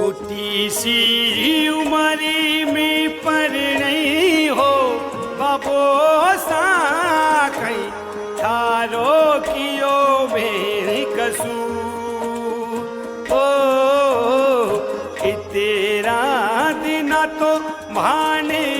छोटी सी उमरी में पर नहीं हो बाबो सा कहीं थारो कियो भेरी कसू ओ तेरा दिन तो भाने